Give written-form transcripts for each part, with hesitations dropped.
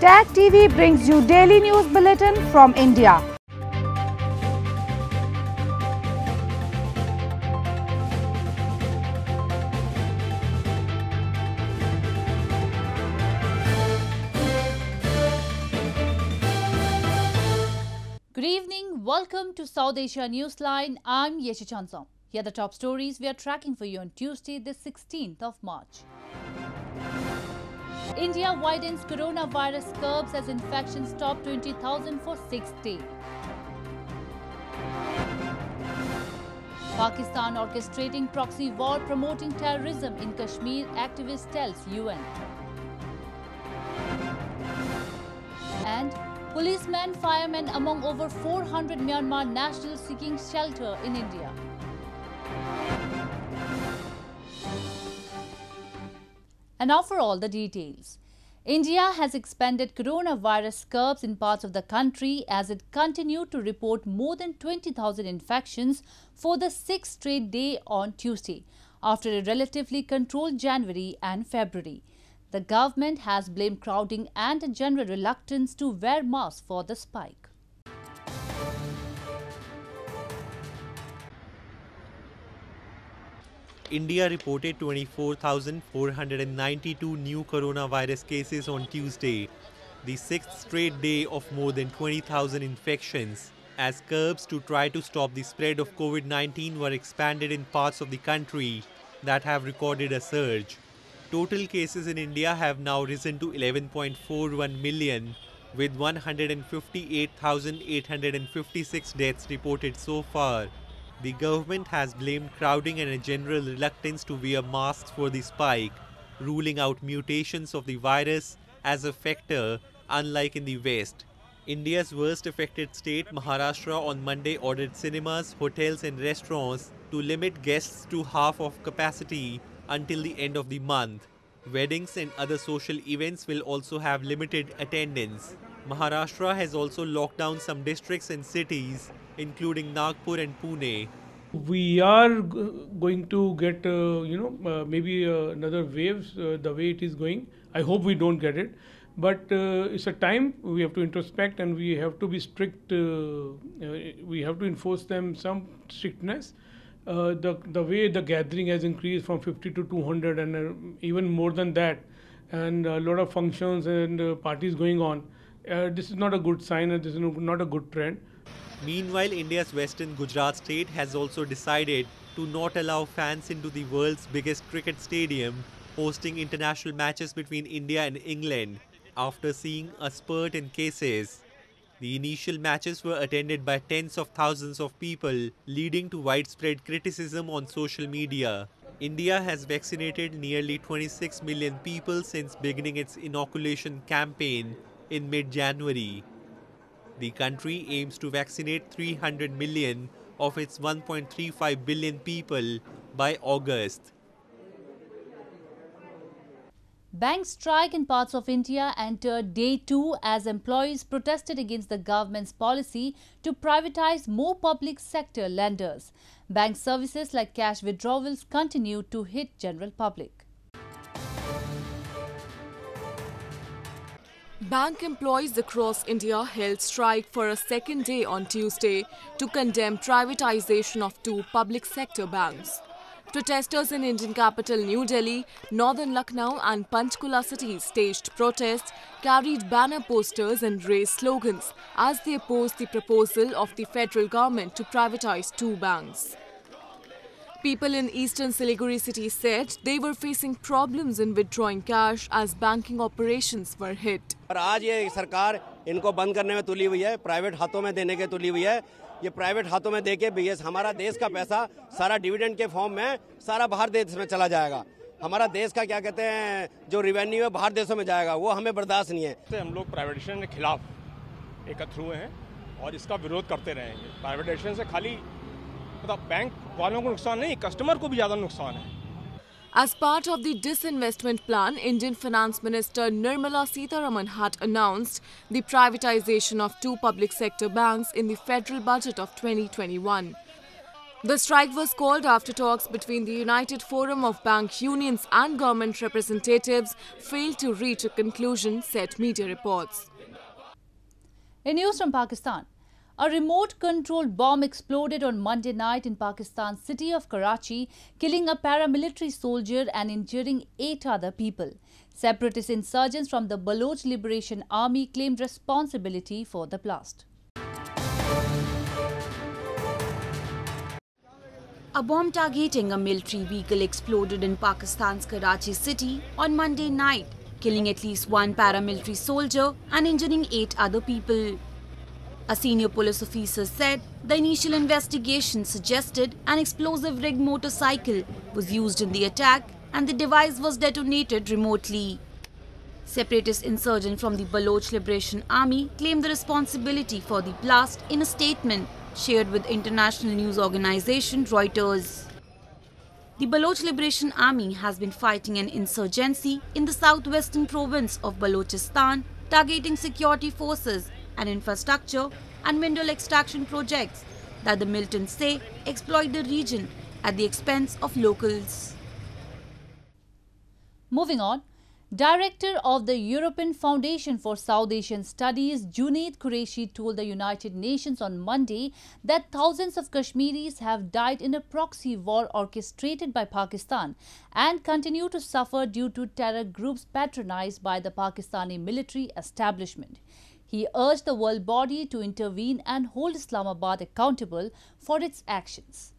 Tag TV brings you daily news bulletin from India. Good evening, welcome to South Asia Newsline. I'm Yeshi Chansam. Here are the top stories we are tracking for you on Tuesday, the 16th of March. India widens coronavirus curbs as infections top 20,000 for 6th day. Pakistan orchestrating proxy war promoting terrorism in Kashmir, activist tells UN. And policemen, firemen among over 400 Myanmar nationals seeking shelter in India. And now for all the details. India has expanded coronavirus curbs in parts of the country as it continued to report more than 20,000 infections for the 6th straight day on Tuesday, after a relatively controlled January and February. The government has blamed crowding and a general reluctance to wear masks for the spike. India reported 24,492 new coronavirus cases on Tuesday, the 6th straight day of more than 20,000 infections, as curbs to try to stop the spread of COVID-19 were expanded in parts of the country that have recorded a surge. Total cases in India have now risen to 11.41 million, with 158,856 deaths reported so far. The government has blamed crowding and a general reluctance to wear masks for the spike, ruling out mutations of the virus as a factor, unlike in the West. India's worst affected state, Maharashtra, on Monday ordered cinemas, hotels and restaurants to limit guests to half of capacity until the end of the month. Weddings and other social events will also have limited attendance. Maharashtra has also locked down some districts and cities, including Nagpur and Pune. We are going to get, maybe another waves the way it is going. I hope we don't get it. But it's a time we have to introspect and we have to be strict. We have to enforce them some strictness. The way the gathering has increased from 50 to 200 and even more than that, and a lot of functions and parties going on. This is not a good sign and this is not a good trend. Meanwhile, India's western Gujarat state has also decided to not allow fans into the world's biggest cricket stadium, hosting international matches between India and England, after seeing a spurt in cases. The initial matches were attended by tens of thousands of people, leading to widespread criticism on social media. India has vaccinated nearly 26 million people since beginning its inoculation campaign in mid-January. The country aims to vaccinate 300 million of its 1.35 billion people by August. Bank strike in parts of India entered day 2 as employees protested against the government's policy to privatize more public sector lenders. Bank services like cash withdrawals continue to hit general public. Bank employees across India held strike for a second day on Tuesday to condemn privatization of 2 public sector banks. Protesters in Indian capital New Delhi, northern Lucknow and Panchkula cities staged protests, carried banner posters and raised slogans as they opposed the proposal of the federal government to privatize 2 banks. People in eastern Siliguri city said they were facing problems in withdrawing cash as banking operations were hit. और आज ये सरकार इनको बंद करने में तुली हुई है, प्राइवेट हाथों में देने के तुली हुई है। ये प्राइवेट हाथों में देके बीएस हमारा देश का पैसा सारा डिविडेंड के फॉर्म में सारा बाहर देश में चला जाएगा। हमारा देश का क्या कहते हैं जो रेवेन्यू है बाहर देशों में जाएगा, वो हमें बर्दाश्त नहीं है। हम लोग प्राइवेटाइजेशन के खिलाफ एकत्र हुए हैं और इसका विरोध करते रहेंगे। प्राइवेटाइजेशन से खाली बैंक वालों को नुकसान नहीं, कस्टमर को भी ज्यादा नुकसान है। As part of the disinvestment plan, Indian Finance Minister Nirmala Sitharaman had announced the privatization of 2 public sector banks in the federal budget of 2021. The strike was called after talks between the United Forum of Bank Unions and government representatives failed to reach a conclusion, said media reports. In news from Pakistan, a remote-controlled bomb exploded on Monday night in Pakistan's city of Karachi, killing a paramilitary soldier and injuring 8 other people. Separatist insurgents from the Baloch Liberation Army claimed responsibility for the blast. A bomb targeting a military vehicle exploded in Pakistan's Karachi city on Monday night, killing at least 1 paramilitary soldier and injuring 8 other people. A senior police officer said the initial investigation suggested an explosive rigged motorcycle was used in the attack and the device was detonated remotely. Separatist insurgents from the Baloch Liberation Army claimed the responsibility for the blast in a statement shared with international news organization Reuters. The Baloch Liberation Army has been fighting an insurgency in the southwestern province of Balochistan, targeting security forces and infrastructure and mineral extraction projects that the militants say exploit the region at the expense of locals. Moving on, Director of the European Foundation for South Asian Studies, Junaid Qureshi, told the United Nations on Monday that thousands of Kashmiris have died in a proxy war orchestrated by Pakistan and continue to suffer due to terror groups patronized by the Pakistani military establishment. He urged the world body to intervene and hold Islamabad accountable for its actions.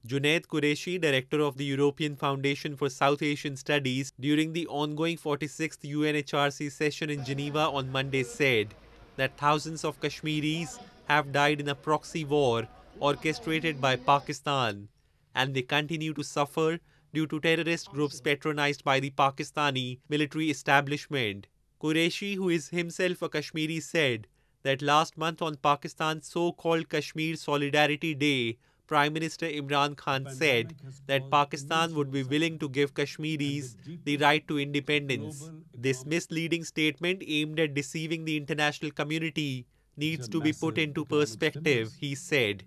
Junaid Qureshi, director of the European Foundation for South Asian Studies, during the ongoing 46th UNHRC session in Geneva on Monday said that thousands of Kashmiris have died in a proxy war orchestrated by Pakistan, and they continue to suffer due to terrorist groups patronized by the Pakistani military establishment. Qureshi, who is himself a Kashmiri, said that last month on Pakistan's so-called Kashmir Solidarity Day, Prime Minister Imran Khan said that Pakistan would be willing to give Kashmiris the right to independence. This misleading statement aimed at deceiving the international community needs to be put into perspective, he said.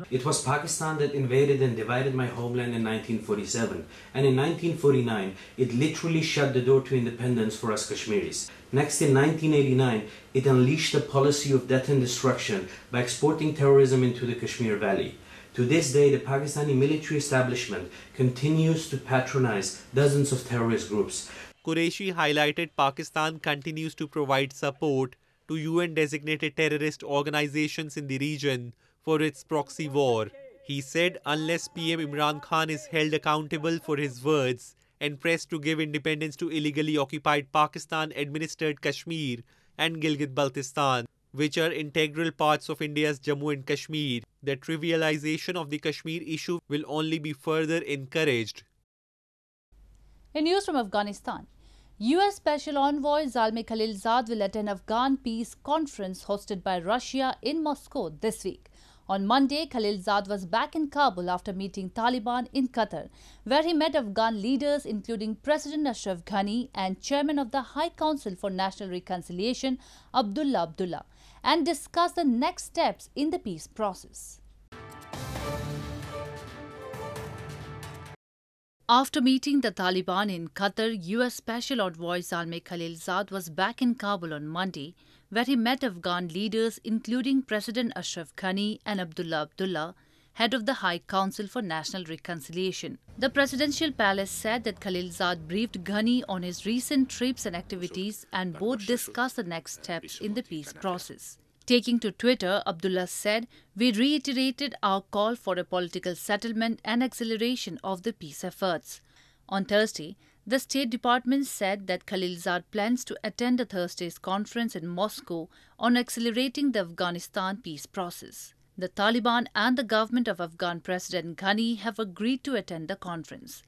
It was Pakistan that invaded and divided my homeland in 1947, and in 1949 it literally shut the door to independence for us Kashmiris. Next, in 1989, it unleashed a policy of death and destruction by exporting terrorism into the Kashmir Valley. To this day, the Pakistani military establishment continues to patronize dozens of terrorist groups. Qureshi highlighted Pakistan continues to provide support to UN-designated terrorist organizations in the region for its proxy war. He said unless PM Imran Khan is held accountable for his words and pressed to give independence to illegally occupied Pakistan-administered Kashmir and Gilgit-Baltistan, which are integral parts of India's Jammu and Kashmir, the trivialization of the Kashmir issue will only be further encouraged. In news from Afghanistan, U.S. Special Envoy Zalmay Khalilzad will attend Afghan peace conference hosted by Russia in Moscow this week. On Monday, Khalilzad was back in Kabul after meeting Taliban in Qatar, where he met Afghan leaders including President Ashraf Ghani and Chairman of the High Council for National Reconciliation, Abdullah Abdullah, and discussed the next steps in the peace process. After meeting the Taliban in Qatar, U.S. Special Envoy Zalmay Khalilzad was back in Kabul on Monday, where he met Afghan leaders including President Ashraf Ghani and Abdullah Abdullah, head of the High Council for National Reconciliation. The presidential palace said that Khalilzad briefed Ghani on his recent trips and activities and both discussed the next steps in the peace process. Taking to Twitter, Abdullah said, "We reiterated our call for a political settlement and acceleration of the peace efforts." On Thursday, the State Department said that Khalilzad plans to attend a Thursday's conference in Moscow on accelerating the Afghanistan peace process. The Taliban and the government of Afghan President Ghani have agreed to attend the conference.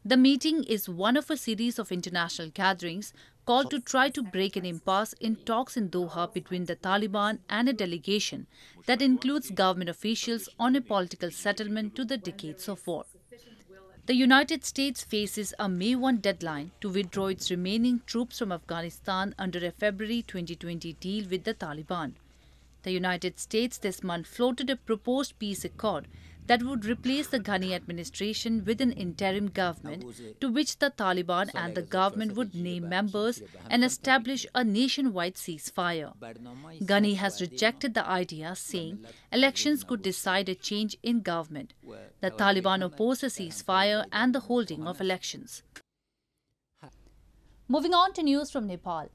The meeting is one of a series of international gatherings called to try to break an impasse in talks in Doha between the Taliban and a delegation that includes government officials on a political settlement to the decades of war. The United States faces a May 1 deadline to withdraw its remaining troops from Afghanistan under a February 2020 deal with the Taliban. The United States this month floated a proposed peace accord that would replace the Ghani administration with an interim government, to which the Taliban and the government would name members and establish a nationwide ceasefire. Ghani has rejected the idea, saying elections could decide a change in government. The Taliban oppose a ceasefire and the holding of elections. Moving on to news from Nepal.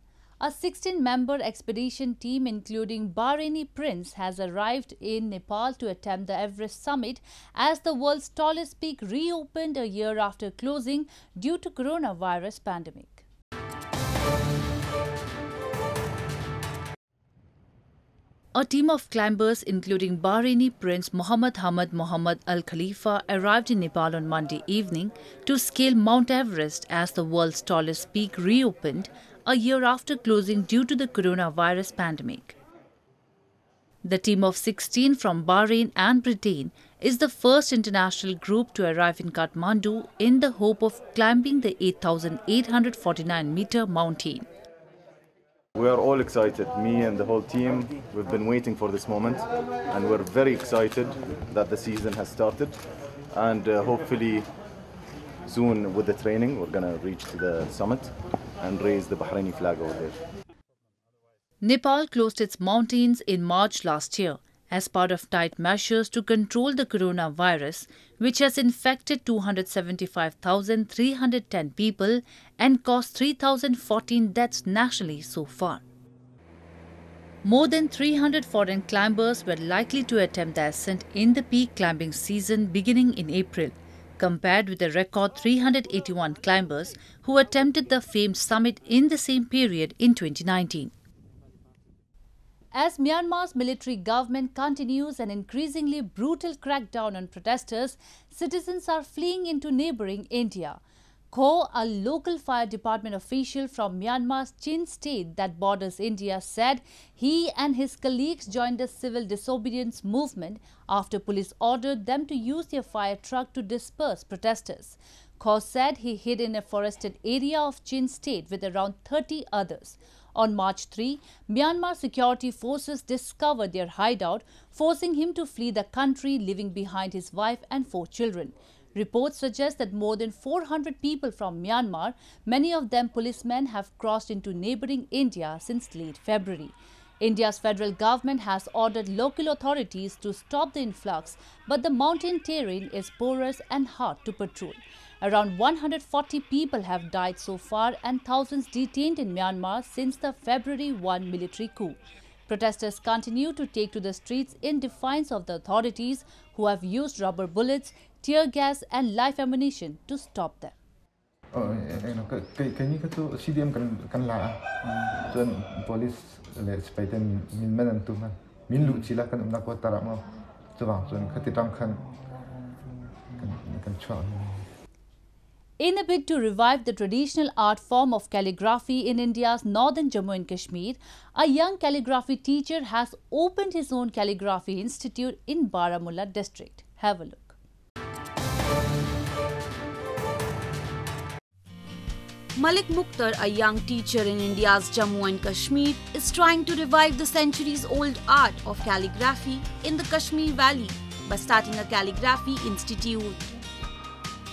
A 16-member expedition team, including Bahraini prince, has arrived in Nepal to attempt the Everest summit as the world's tallest peak reopened a year after closing due to coronavirus pandemic. A team of climbers, including Bahraini Prince Mohammed Hamad Mohammed Al Khalifa, arrived in Nepal on Monday evening to scale Mount Everest as the world's tallest peak reopened a year after closing due to the coronavirus pandemic. The team of 16 from Bahrain and Britain is the first international group to arrive in Kathmandu in the hope of climbing the 8,849-meter mountain. We are all excited, me and the whole team. We've been waiting for this moment and we're very excited that the season has started, and hopefully soon with the training we're going to reach the summit and raise the Bahraini flag over there. Nepal closed its mountains in March last year as part of tight measures to control the coronavirus, which has infected 275,310 people and caused 3,014 deaths nationally so far. More than 300 foreign climbers were likely to attempt the ascent in the peak climbing season beginning in April, compared with a record 381 climbers who attempted the famed summit in the same period in 2019. As Myanmar's military government continues an increasingly brutal crackdown on protesters, citizens are fleeing into neighbouring India. Ko, a local fire department official from Myanmar's Chin state that borders India, said he and his colleagues joined the civil disobedience movement after police ordered them to use their fire truck to disperse protesters. Ko said he hid in a forested area of Chin state with around 30 others. On March 3, Myanmar security forces discovered their hideout, forcing him to flee the country, leaving behind his wife and 4 children. Reports suggest that more than 400 people from Myanmar, many of them policemen, have crossed into neighbouring India since late February. India's federal government has ordered local authorities to stop the influx, but the mountain terrain is porous and hard to patrol. Around 140 people have died so far and thousands detained in Myanmar since the February 1 military coup. Protesters continue to take to the streets in defiance of the authorities, who have used rubber bullets, tear gas and live ammunition to stop them. In a bid to revive the traditional art form of calligraphy in India's northern Jammu and Kashmir, a young calligraphy teacher has opened his own calligraphy institute in Baramulla district. Have a look. Malik Mukhtar, a young teacher in India's Jammu and Kashmir, is trying to revive the centuries-old art of calligraphy in the Kashmir Valley by starting a calligraphy institute.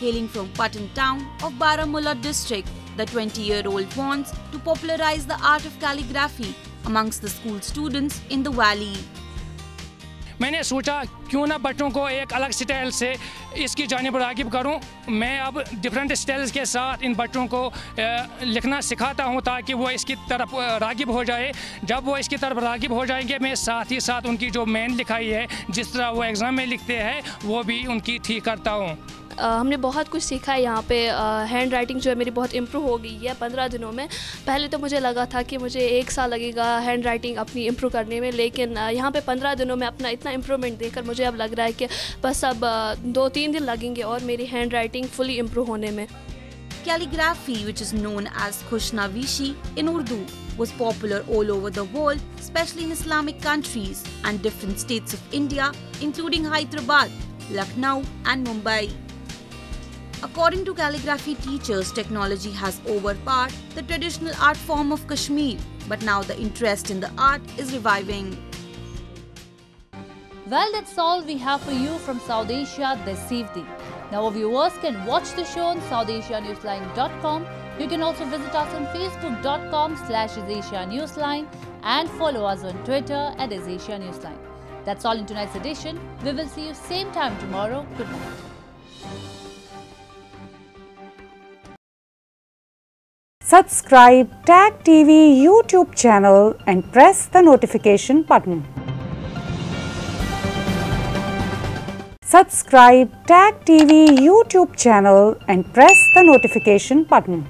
Hailing from Patan town of Baramulla district, the 20-year-old wants to popularize the art of calligraphy amongst the school students in the valley. मैंने सोचा क्यों ना बच्चों को एक अलग style से इसकी जानिब राग़िब करूं। मैं अब डिफरेंट स्टाइल्स के साथ इन बच्चों को लिखना सिखाता हूं ताकि वो इसकी तरफ राग़िब हो जाए। जब वो इसकी तरफ राग़िब हो जाएंगे, मैं साथ ही साथ उनकी जो मेन लिखाई है, जिस तरह वो एग्ज़ाम में लिखते हैं, वो भी उनकी ठीक करता हूं। हमने बहुत कुछ सीखा है यहाँ पे। हैंड राइटिंग जो है मेरी बहुत इम्प्रूव हो गई है 15 दिनों में। पहले तो मुझे लगा था कि मुझे 1 साल लगेगा हैंड राइटिंग अपनी इम्प्रूव करने में, लेकिन यहाँ पे 15 दिनों में अपना इतना इम्प्रूवमेंट देखकर मुझे अब लग रहा है कि बस अब 2-3 दिन लगेंगे और मेरी हैंड राइटिंग फुली इम्प्रूव होने में। Calligraphy, which is known as Khushnavishi in Urdu, was popular all over the world, especially in Islamic countries and different states of India, including Hyderabad, Lucknow and Mumbai. According to calligraphy teachers, technology has overpowered the traditional art form of Kashmir, but now the interest in the art is reviving. Well, that's all we have for you from South Asia this evening. Now, our viewers can watch the show on SouthAsiaNewsline.com. You can also visit us on Facebook.com/IsAsiaNewsline and follow us on Twitter @IsAsiaNewsline. That's all in tonight's edition. We will see you same time tomorrow. Good night. Subscribe Tag TV YouTube channel and press the notification button. Subscribe Tag TV YouTube channel and press the notification button.